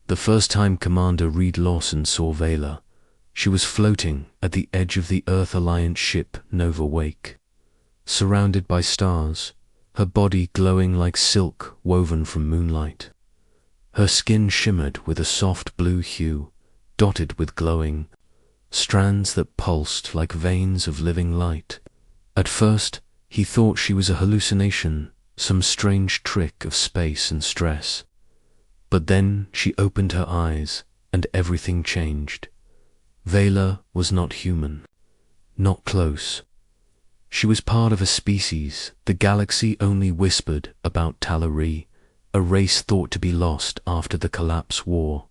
The first time Commander Reed Lawson saw Vela, she was floating at the edge of the Earth Alliance ship Nova Wake. Surrounded by stars, her body glowing like silk woven from moonlight. Her skin shimmered with a soft blue hue, dotted with glowing strands that pulsed like veins of living light. At first, he thought she was a hallucination, some strange trick of space and stress. But then she opened her eyes, and everything changed. Vela was not human. Not close. She was part of a species the galaxy only whispered about Talari, a race thought to be lost after the Collapse War.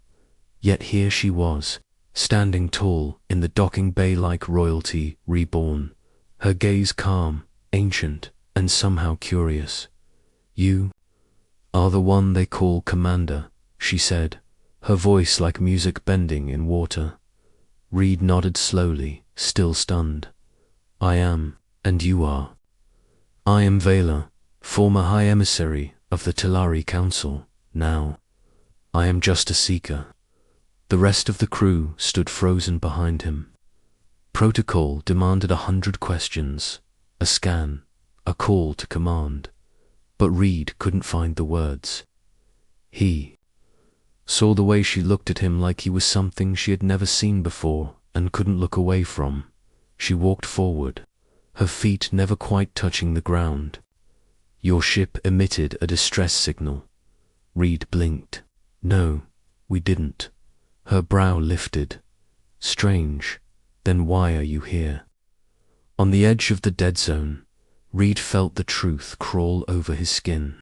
Yet here she was, standing tall in the docking bay like royalty reborn, her gaze calm, ancient, and somehow curious. "You are the one they call Commander," she said, her voice like music bending in water. Reed nodded slowly, still stunned. "I am, and you are." "I am Vela, former High Emissary of the Talari Council. Now, I am just a seeker." The rest of the crew stood frozen behind him. Protocol demanded 100 questions, a scan, a call to command. But Reed couldn't find the words. He saw the way she looked at him like he was something she had never seen before and couldn't look away from. She walked forward, her feet never quite touching the ground. "Your ship emitted a distress signal." Reed blinked. "No, we didn't." Her brow lifted. "Strange. Then why are you here?" On the edge of the dead zone, Reed felt the truth crawl over his skin.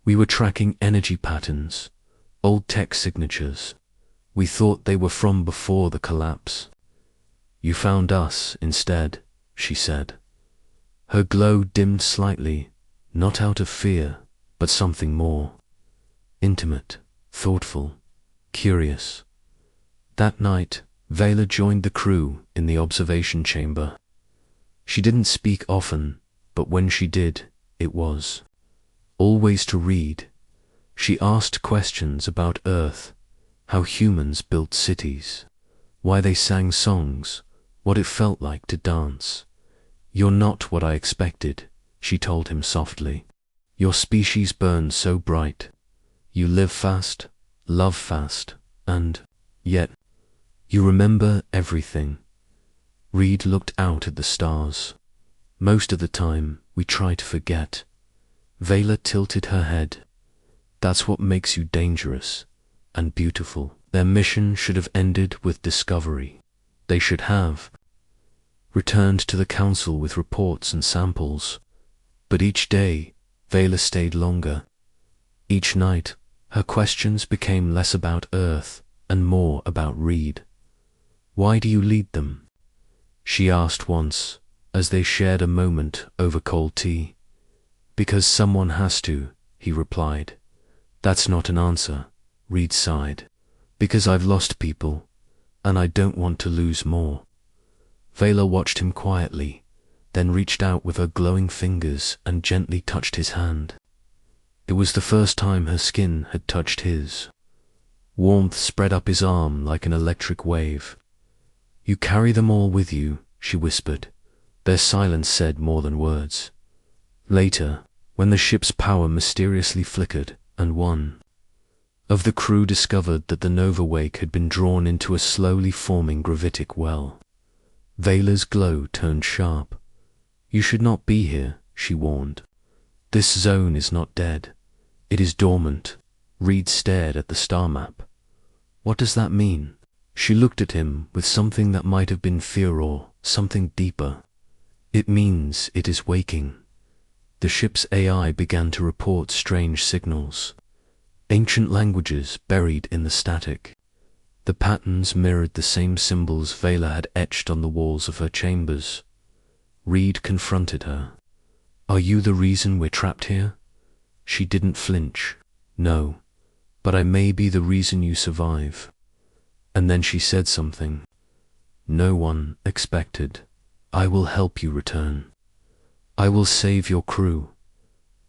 "We were tracking energy patterns, old tech signatures. We thought they were from before the collapse. You found us instead," she said. Her glow dimmed slightly, not out of fear, but something more. Intimate, thoughtful, curious. That night, Vela joined the crew in the observation chamber. She didn't speak often, but when she did, it was always to Reed. She asked questions about Earth, how humans built cities, why they sang songs, what it felt like to dance. "You're not what I expected," she told him softly. "Your species burns so bright. You live fast, love fast, and yet you remember everything." Reed looked out at the stars. "Most of the time, we try to forget." Vela tilted her head. "That's what makes you dangerous and beautiful." Their mission should have ended with discovery. They should have returned to the council with reports and samples. But each day, Vela stayed longer. Each night, her questions became less about Earth and more about Reed. "Why do you lead them?" she asked once, as they shared a moment over cold tea. "Because someone has to," he replied. "That's not an answer," Reed sighed. "Because I've lost people, and I don't want to lose more." Vela watched him quietly, then reached out with her glowing fingers and gently touched his hand. It was the first time her skin had touched his. Warmth spread up his arm like an electric wave. "You carry them all with you," she whispered. Their silence said more than words. Later, when the ship's power mysteriously flickered and one of the crew discovered that the Nova Wake had been drawn into a slowly forming gravitic well, Vela's glow turned sharp. "You should not be here," she warned. "This zone is not dead. It is dormant." Reed stared at the star map. "What does that mean?" She looked at him with something that might have been fear or something deeper. "It means it is waking." The ship's AI began to report strange signals. Ancient languages buried in the static. The patterns mirrored the same symbols Vela had etched on the walls of her chambers. Reed confronted her. "Are you the reason we're trapped here?" She didn't flinch. "No, but I may be the reason you survive." And then she said something no one expected. "I will help you return. I will save your crew.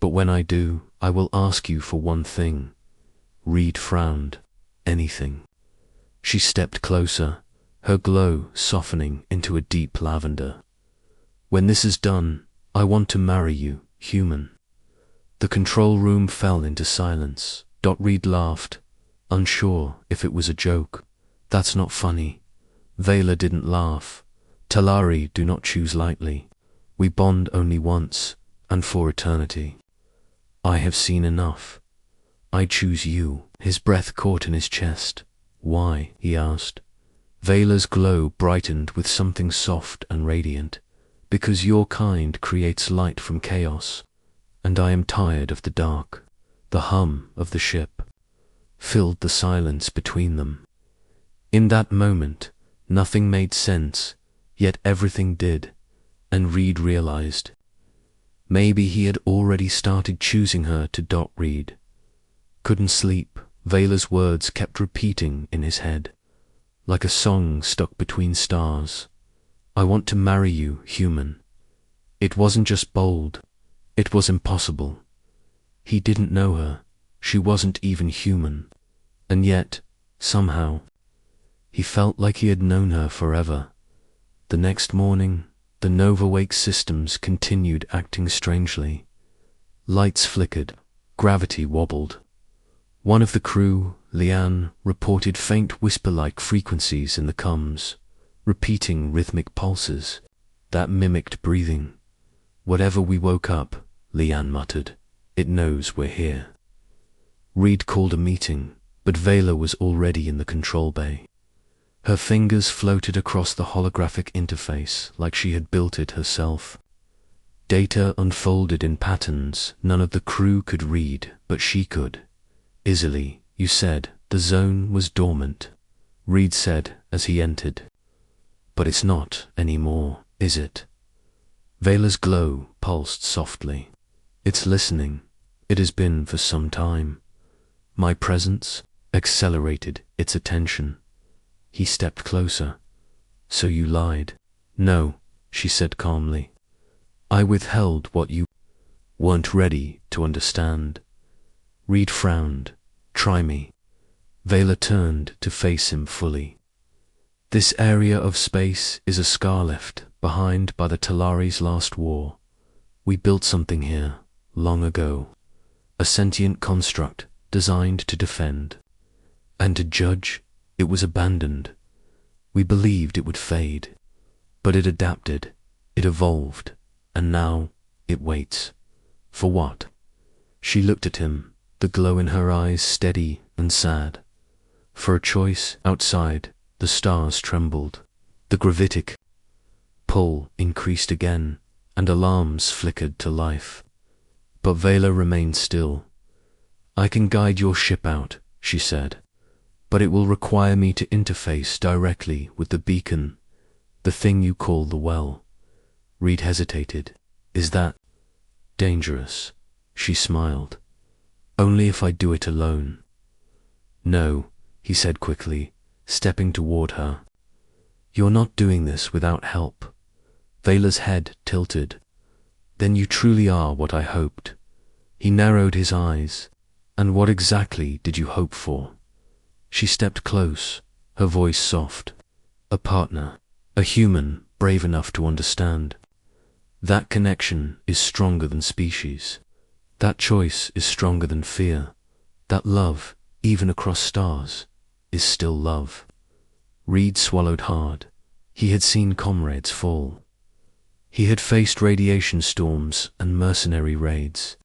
But when I do, I will ask you for one thing." Reed frowned. anything. She stepped closer, her glow softening into a deep lavender. When this is done, I want to marry you, human. The control room fell into silence. Reed laughed, unsure if it was a joke. That's not funny. Vela didn't laugh. Talari do not choose lightly. We bond only once, and for eternity. I have seen enough. I choose you. His breath caught in his chest. Why? He asked. Vela's glow brightened with something soft and radiant. Because your kind creates light from chaos, and I am tired of the dark. The hum of the ship filled the silence between them. In that moment, nothing made sense, yet everything did, and Reed realized. Maybe he had already started choosing her to Reed. Couldn't sleep. Vela's words kept repeating in his head, like a song stuck between stars. I want to marry you, human. It wasn't just bold, it was impossible. He didn't know her, she wasn't even human, and yet, somehow, he felt like he had known her forever. The next morning, the Nova Wake systems continued acting strangely. Lights flickered, gravity wobbled. One of the crew, Leanne, reported faint whisper-like frequencies in the comms, repeating rhythmic pulses that mimicked breathing. Whatever we woke up, Leanne muttered, it knows we're here. Reed called a meeting, but Vela was already in the control bay. Her fingers floated across the holographic interface like she had built it herself. Data unfolded in patterns none of the crew could read, but she could. Easily, you said, the zone was dormant, Reed said as he entered. But it's not anymore, is it? Vela's glow pulsed softly. It's listening. It has been for some time. My presence accelerated its attention. He stepped closer. So you lied? No, she said calmly. I withheld what you weren't ready to understand. Reed frowned. Try me. Vela turned to face him fully. This area of space is a scar left behind by the Talari's last war. We built something here, long ago. A sentient construct designed to defend. And to judge, it was abandoned. We believed it would fade. But it adapted, it evolved, and now it waits. For what? She looked at him, the glow in her eyes steady and sad. For a choice outside, the stars trembled. The gravitic pull increased again, and alarms flickered to life. But Vela remained still. I can guide your ship out, she said, but it will require me to interface directly with the beacon, the thing you call the well. Reed hesitated. Is that dangerous? She smiled. Only if I do it alone. No, he said quickly, stepping toward her. You're not doing this without help. Vela's head tilted. Then you truly are what I hoped. He narrowed his eyes. And what exactly did you hope for? She stepped close, her voice soft. A partner, a human brave enough to understand. That connection is stronger than species. That choice is stronger than fear. That love, even across stars, is still love. Reed swallowed hard. He had seen comrades fall. He had faced radiation storms and mercenary raids.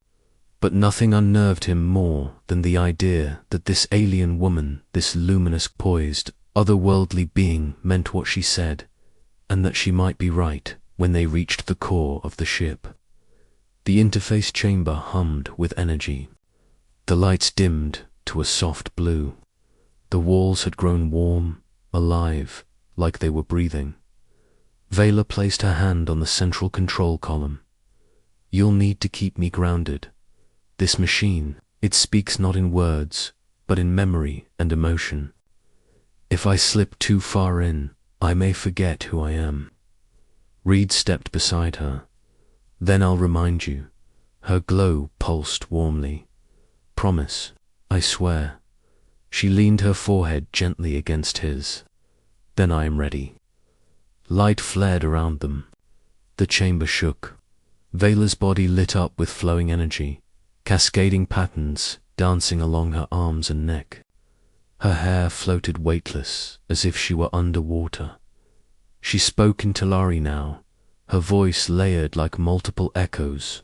But nothing unnerved him more than the idea that this alien woman, this luminous, poised, otherworldly being meant what she said, and that she might be right when they reached the core of the ship. The interface chamber hummed with energy. The lights dimmed to a soft blue. The walls had grown warm, alive, like they were breathing. Vela placed her hand on the central control column. You'll need to keep me grounded. This machine, it speaks not in words, but in memory and emotion. If I slip too far in, I may forget who I am. Reed stepped beside her. Then I'll remind you. Her glow pulsed warmly. Promise, I swear. She leaned her forehead gently against his. Then I am ready. Light flared around them. The chamber shook. Vela's body lit up with flowing energy, cascading patterns dancing along her arms and neck. Her hair floated weightless, as if she were underwater. She spoke in Talari now, her voice layered like multiple echoes.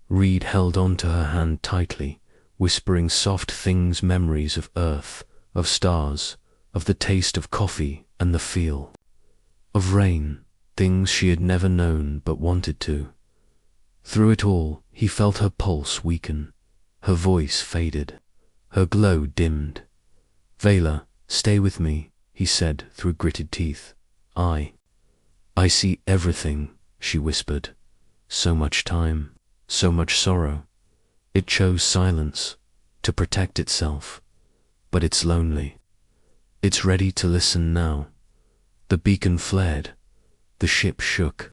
Reed held onto her hand tightly, whispering soft things, memories of Earth, of stars, of the taste of coffee and the feel of rain, things she had never known but wanted to. Through it all, he felt her pulse weaken. Her voice faded. Her glow dimmed. Vela, stay with me, he said through gritted teeth. I see everything, she whispered. So much time, so much sorrow. It chose silence to protect itself, but it's lonely. It's ready to listen now. The beacon flared, the ship shook,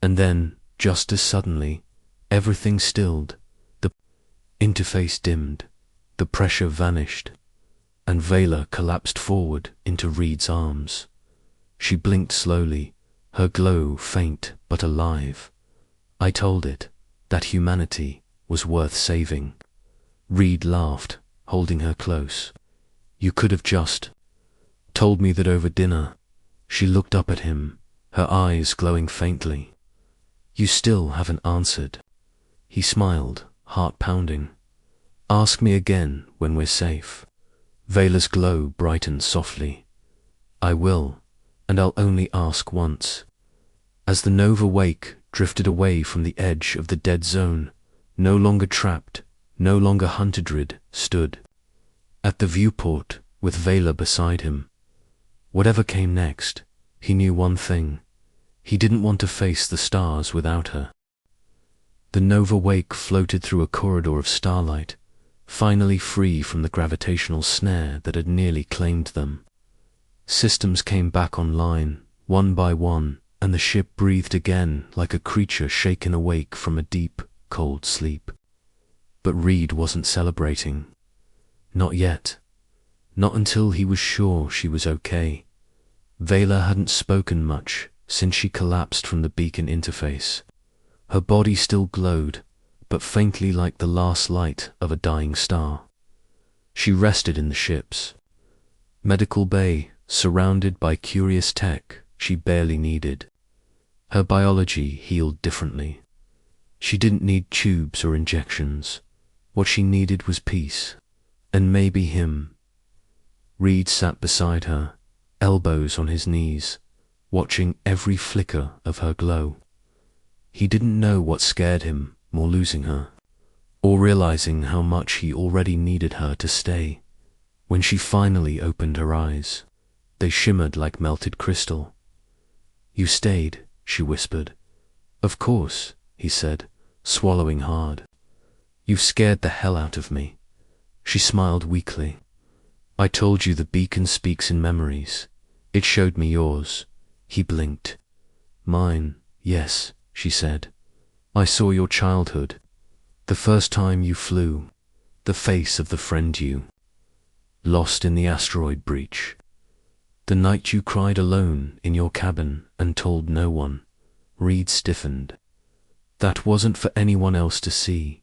and then, just as suddenly, everything stilled. The interface dimmed, the pressure vanished, and Vela collapsed forward into Reed's arms. She blinked slowly, her glow faint but alive. I told it that humanity was worth saving. Reed laughed, holding her close. You could have just told me that over dinner. She looked up at him, her eyes glowing faintly. You still haven't answered. He smiled, heart pounding. Ask me again when we're safe. Vela's glow brightened softly. I will, and I'll only ask once. As the Nova Wake drifted away from the edge of the dead zone, no longer trapped, no longer hunted, Reed stood at the viewport with Vela beside him. Whatever came next, he knew one thing. He didn't want to face the stars without her. The Nova Wake floated through a corridor of starlight, finally free from the gravitational snare that had nearly claimed them. Systems came back online, one by one, and the ship breathed again like a creature shaken awake from a deep, cold sleep. But Reed wasn't celebrating. Not yet. Not until he was sure she was okay. Vela hadn't spoken much since she collapsed from the beacon interface. Her body still glowed, but faintly like the last light of a dying star. She rested in the ship's medical bay, surrounded by curious tech she barely needed. Her biology healed differently. She didn't need tubes or injections. What she needed was peace, and maybe him. Reed sat beside her, elbows on his knees, watching every flicker of her glow. He didn't know what scared him more, losing her, or realizing how much he already needed her to stay. When she finally opened her eyes, they shimmered like melted crystal. You stayed, she whispered. Of course, he said, swallowing hard. You've scared the hell out of me. She smiled weakly. I told you the beacon speaks in memories. It showed me yours. He blinked. Mine, yes, she said. I saw your childhood. The first time you flew. The face of the friend you lost in the asteroid breach. The night you cried alone in your cabin and told no one. Reed stiffened. That wasn't for anyone else to see.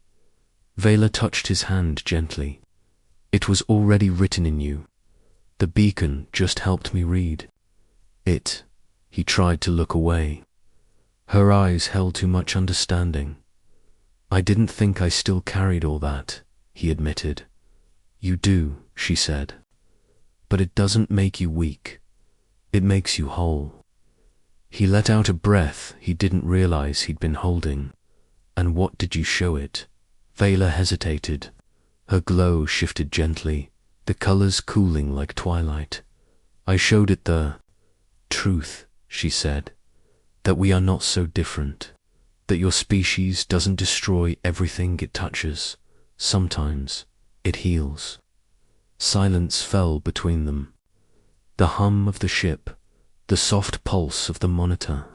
Vela touched his hand gently. It was already written in you. The beacon just helped me read it. He tried to look away. Her eyes held too much understanding. I didn't think I still carried all that, he admitted. You do, she said. But it doesn't make you weak. It makes you whole. He let out a breath he didn't realize he'd been holding. And what did you show it? Vela hesitated. Her glow shifted gently, the colors cooling like twilight. I showed it the truth, she said, that we are not so different, that your species doesn't destroy everything it touches. Sometimes it heals. Silence fell between them. The hum of the ship, the soft pulse of the monitor,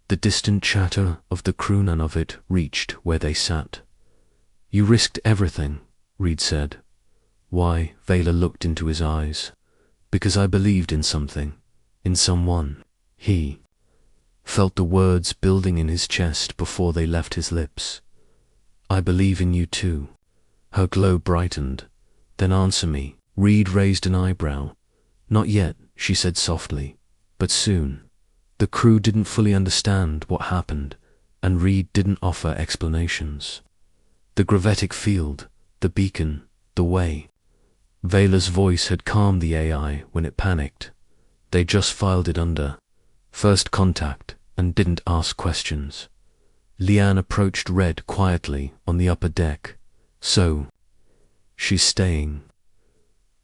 the distant chatter of the crew, none of it reached where they sat. You risked everything, Reed said. Why? Vela looked into his eyes. Because I believed in something, in someone. He felt the words building in his chest before they left his lips. I believe in you too. Her glow brightened. Then answer me. Reed raised an eyebrow. Not yet, she said softly, but soon. The crew didn't fully understand what happened, and Reed didn't offer explanations. The gravitic field, the beacon, the way. Vela's voice had calmed the AI when it panicked. They just filed it under first contact and didn't ask questions. Leanne approached Red quietly on the upper deck. So, she's staying.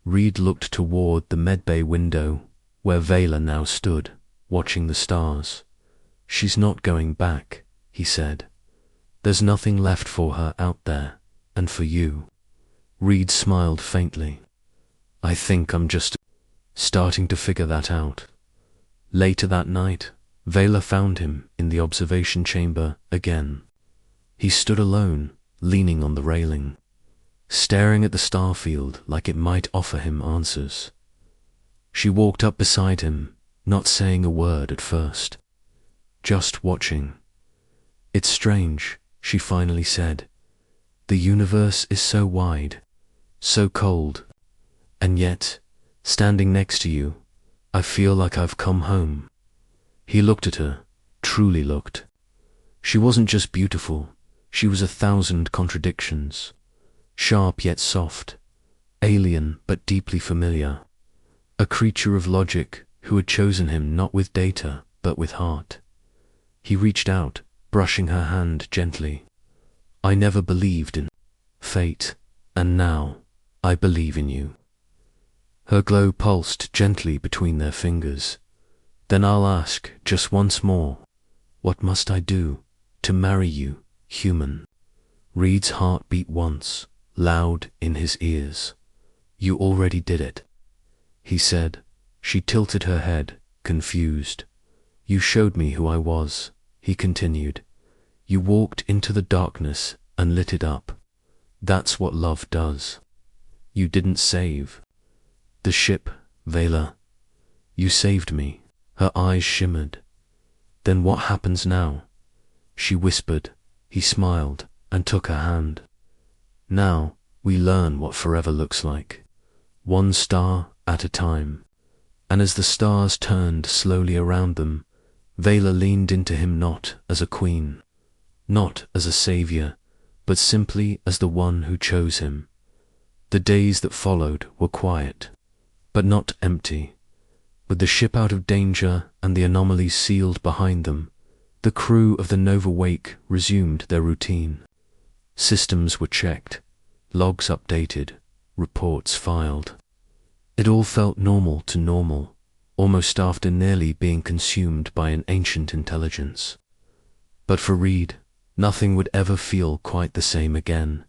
Reed looked toward the medbay window, where Vela now stood, watching the stars. She's not going back, he said. There's nothing left for her out there, and for you. Reed smiled faintly. I think I'm just starting to figure that out. Later that night, Vela found him in the observation chamber again. He stood alone, leaning on the railing, staring at the starfield like it might offer him answers. She walked up beside him, not saying a word at first, just watching. It's strange, she finally said. The universe is so wide, so cold, and yet, standing next to you, I feel like I've come home. He looked at her, truly looked. She wasn't just beautiful, she was 1,000 contradictions. Sharp yet soft, alien but deeply familiar. A creature of logic who had chosen him not with data, but with heart. He reached out, brushing her hand gently. I never believed in fate, and now I believe in you. Her glow pulsed gently between their fingers. Then I'll ask just once more, what must I do to marry you, human? Reed's heart beat once, loud in his ears. You already did it, he said. She tilted her head, confused. You showed me who I was, he continued. You walked into the darkness and lit it up. That's what love does. You didn't save the ship, Vela. You saved me. Her eyes shimmered. Then what happens now? She whispered. He smiled and took her hand. Now we learn what forever looks like, one star at a time. And as the stars turned slowly around them, Vela leaned into him not as a queen, not as a savior, but simply as the one who chose him. The days that followed were quiet, but not empty. With the ship out of danger and the anomalies sealed behind them, the crew of the Nova Wake resumed their routine. Systems were checked, logs updated, reports filed. It all felt normal to normal, almost after nearly being consumed by an ancient intelligence. But for Reed, nothing would ever feel quite the same again.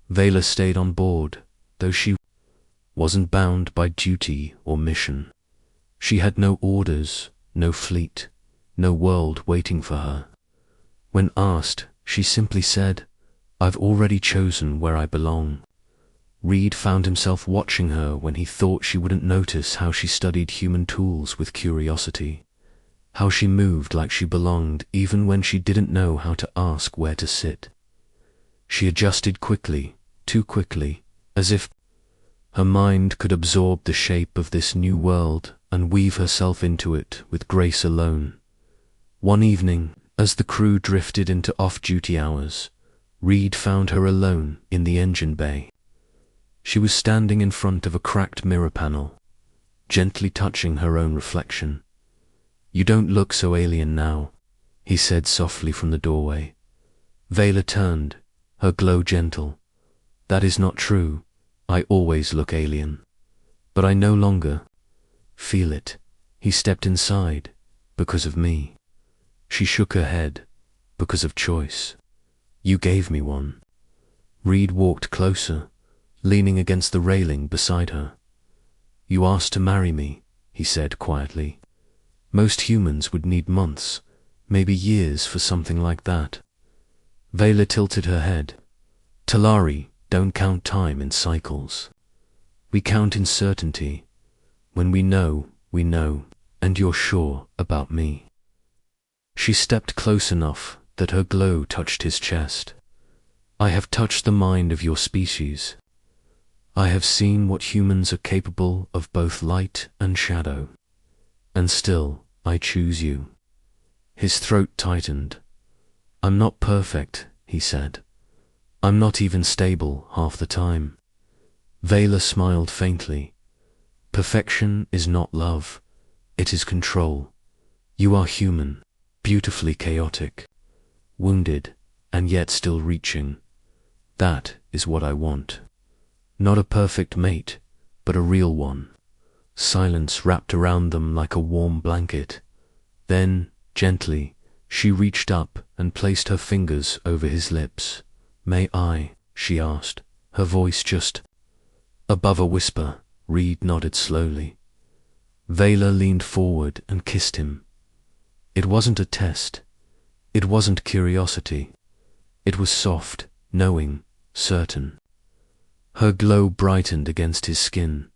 Vela stayed on board, though she wasn't bound by duty or mission. She had no orders, no fleet, no world waiting for her. When asked, she simply said, I've already chosen where I belong. Reed found himself watching her when he thought she wouldn't notice how she studied human tools with curiosity, how she moved like she belonged even when she didn't know how to ask where to sit. She adjusted quickly, too quickly, as if her mind could absorb the shape of this new world and weave herself into it with grace alone. One evening, as the crew drifted into off-duty hours, Reed found her alone in the engine bay. She was standing in front of a cracked mirror panel, gently touching her own reflection. You don't look so alien now, he said softly from the doorway. Vela turned, her glow gentle. That is not true. I always look alien. But I no longer feel it. He stepped inside, because of me. She shook her head, because of choice. You gave me one. Reed walked closer, leaning against the railing beside her. You asked to marry me, he said quietly. Most humans would need months, maybe years for something like that. Vela tilted her head. Talari don't count time in cycles. We count in certainty. When we know, and you're sure about me. She stepped close enough that her glow touched his chest. I have touched the mind of your species. I have seen what humans are capable of, both light and shadow. And still, I choose you. His throat tightened. I'm not perfect, he said. I'm not even stable half the time. Vela smiled faintly. Perfection is not love. It is control. You are human, beautifully chaotic, wounded, and yet still reaching. That is what I want. Not a perfect mate, but a real one. Silence wrapped around them like a warm blanket. Then, gently, she reached up and placed her fingers over his lips. May I? She asked, her voice just above a whisper. Reed nodded slowly. Vela leaned forward and kissed him. It wasn't a test. It wasn't curiosity. It was soft, knowing, certain. Her glow brightened against his skin,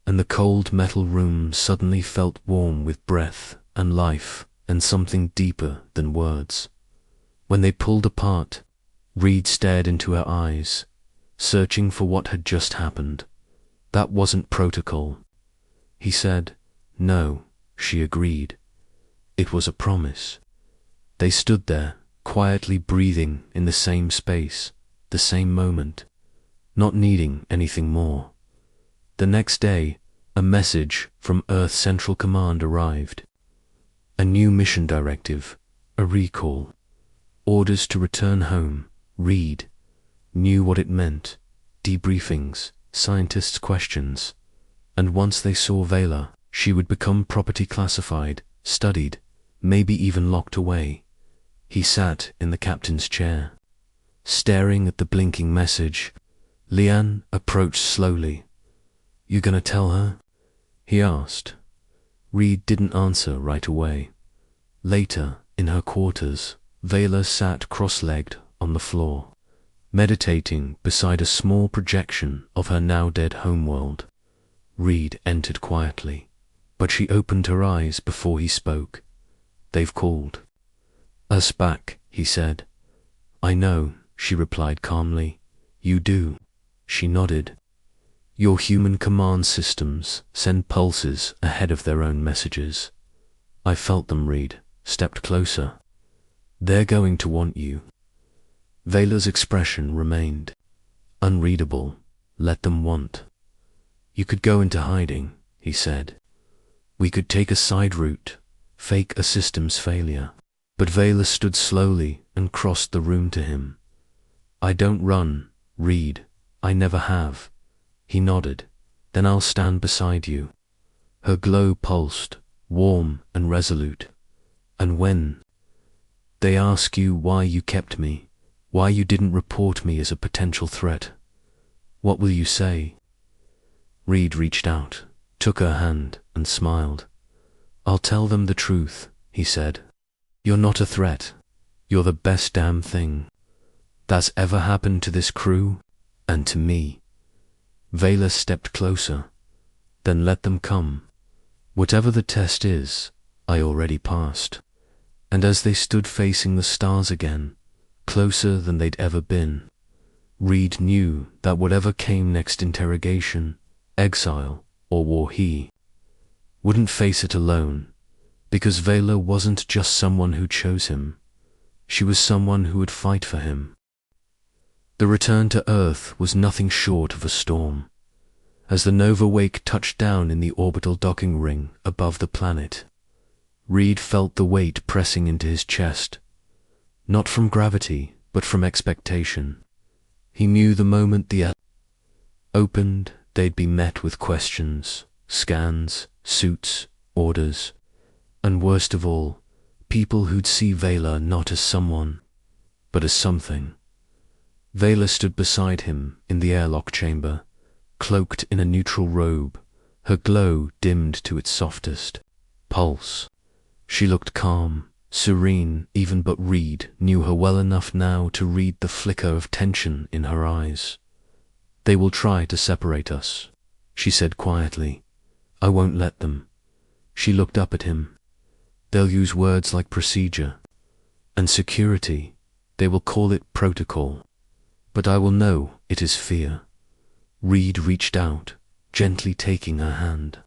and the cold metal room suddenly felt warm with breath and life and something deeper than words. When they pulled apart, Reed stared into her eyes, searching for what had just happened. That wasn't protocol. He said, no, she agreed. It was a promise. They stood there, quietly breathing in the same space, the same moment, not needing anything more. The next day, a message from Earth Central Command arrived. A new mission directive, a recall, orders to return home. Reed knew what it meant, debriefings, scientists' questions, and once they saw Vela, she would become property classified, studied, maybe even locked away. He sat in the captain's chair, staring at the blinking message. Lian approached slowly. You gonna tell her? He asked. Reed didn't answer right away. Later, in her quarters, Vela sat cross-legged on the floor, meditating beside a small projection of her now-dead homeworld. Reed entered quietly, but she opened her eyes before he spoke. They've called us back, he said. I know, she replied calmly. You do. She nodded. Your human command systems send pulses ahead of their own messages. I felt them. Reed stepped closer. They're going to want you. Vela's expression remained unreadable. Let them want. You could go into hiding, he said. We could take a side route, fake a systems failure. But Vela stood slowly and crossed the room to him. I don't run, Reed. I never have. He nodded. Then I'll stand beside you. Her glow pulsed, warm and resolute. And when they ask you why you kept me, why you didn't report me as a potential threat, what will you say? Reed reached out, took her hand, and smiled. I'll tell them the truth, he said. You're not a threat. You're the best damn thing that's ever happened to this crew and to me. Vela stepped closer. Then let them come. Whatever the test is, I already passed. And as they stood facing the stars again, closer than they'd ever been, Reed knew that whatever came next, interrogation, exile, or war, he wouldn't face it alone, because Vela wasn't just someone who chose him. She was someone who would fight for him. The return to Earth was nothing short of a storm. As the Nova Wake touched down in the orbital docking ring above the planet, Reed felt the weight pressing into his chest, not from gravity, but from expectation. He knew the moment the opened, they'd be met with questions, scans, suits, orders, and worst of all, people who'd see Vela not as someone, but as something. Vela stood beside him in the airlock chamber, cloaked in a neutral robe, her glow dimmed to its softest pulse. She looked calm, serene even, but Reed knew her well enough now to read the flicker of tension in her eyes. They will try to separate us, she said quietly. I won't let them. She looked up at him. They'll use words like procedure and security. They will call it protocol. But I will know it is fear. Reed reached out, gently taking her hand.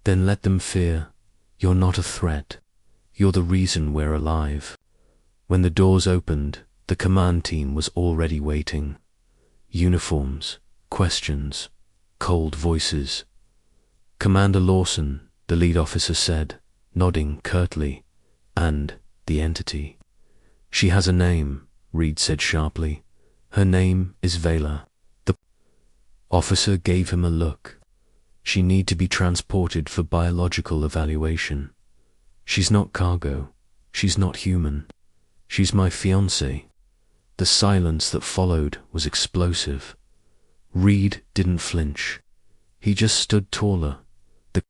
Then let them fear. You're not a threat. You're the reason we're alive. When the doors opened, the command team was already waiting. Uniforms, questions, cold voices. Commander Lawson, the lead officer said, nodding curtly, and the entity. She has a name, Reed said sharply. Her name is Vela. The officer gave him a look. She need to be transported for biological evaluation. She's not cargo. She's not human. She's my fiancée. The silence that followed was explosive. Reed didn't flinch. He just stood taller. The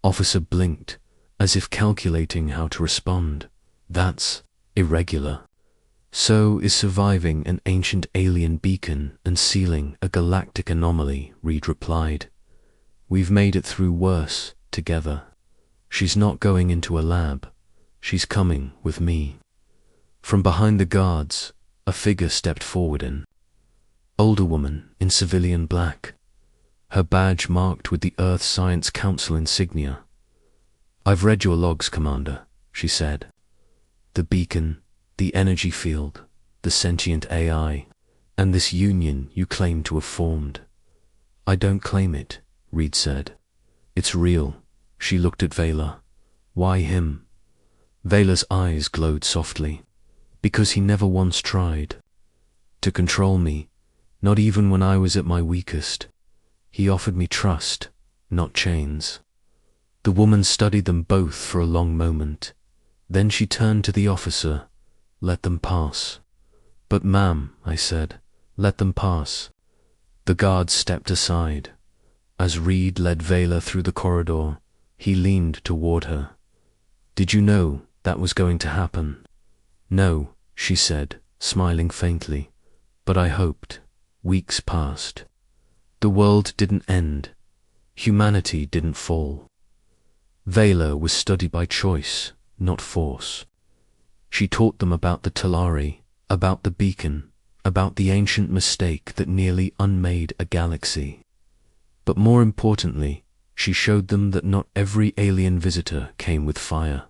officer blinked, as if calculating how to respond. That's irregular. So is surviving an ancient alien beacon and sealing a galactic anomaly, Reed replied. We've made it through worse, together. She's not going into a lab. She's coming with me. From behind the guards, a figure stepped forward, an older woman in civilian black, her badge marked with the Earth Science Council insignia. I've read your logs, Commander, she said. The beacon, the energy field, the sentient AI, and this union you claim to have formed. I don't claim it, Reed said. It's real. She looked at Vela. Why him? Vela's eyes glowed softly. Because he never once tried to control me, not even when I was at my weakest. He offered me trust, not chains. The woman studied them both for a long moment. Then she turned to the officer. Let them pass. But ma'am, I said, let them pass. The guard stepped aside. As Reed led Vela through the corridor, he leaned toward her. Did you know that was going to happen? No, she said, smiling faintly. But I hoped. Weeks passed. The world didn't end. Humanity didn't fall. Vela was studied by choice, not force. She taught them about the Talari, about the beacon, about the ancient mistake that nearly unmade a galaxy. But more importantly, she showed them that not every alien visitor came with fire.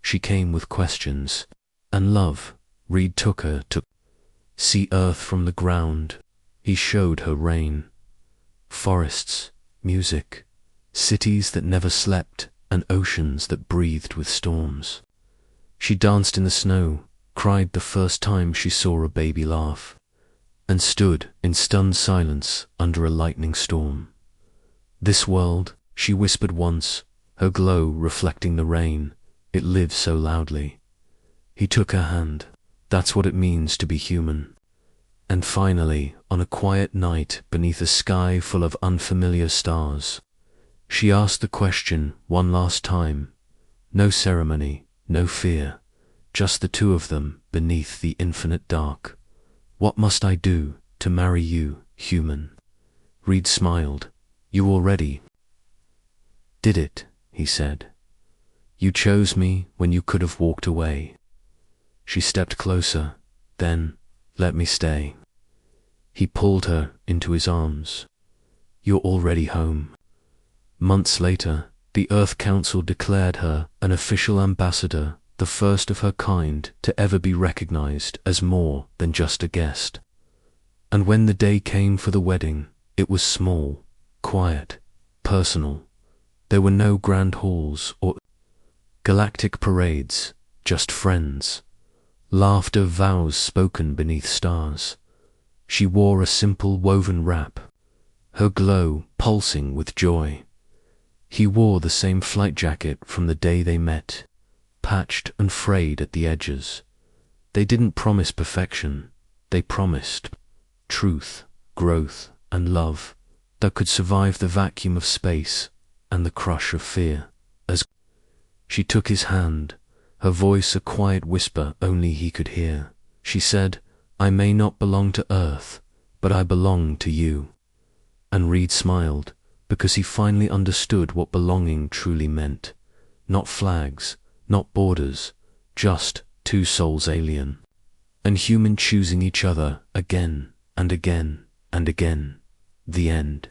She came with questions and love. Reed took her to see Earth from the ground. He showed her rain, forests, music, cities that never slept, and oceans that breathed with storms. She danced in the snow, cried the first time she saw a baby laugh, and stood in stunned silence under a lightning storm. This world, she whispered once, her glow reflecting the rain, it lives so loudly. He took her hand. That's what it means to be human. And finally, on a quiet night beneath a sky full of unfamiliar stars, she asked the question one last time. No ceremony, no fear, just the two of them beneath the infinite dark. What must I do to marry you, human? Reed smiled. You already did it, he said. You chose me when you could have walked away. She stepped closer. Then, let me stay. He pulled her into his arms. You're already home. Months later, the Earth Council declared her an official ambassador, the first of her kind to ever be recognized as more than just a guest. And when the day came for the wedding, it was small, quiet, personal. There were no grand halls or galactic parades, just friends. Laughter, vows spoken beneath stars. She wore a simple woven wrap, her glow pulsing with joy. He wore the same flight jacket from the day they met, patched and frayed at the edges. They didn't promise perfection. They promised truth, growth, and love that could survive the vacuum of space and the crush of fear. As she took his hand, her voice a quiet whisper only he could hear, she said, I may not belong to Earth, but I belong to you. And Reed smiled. because he finally understood what belonging truly meant. Not flags, not borders, just two souls, alien and human, choosing each other again and again and again. The end.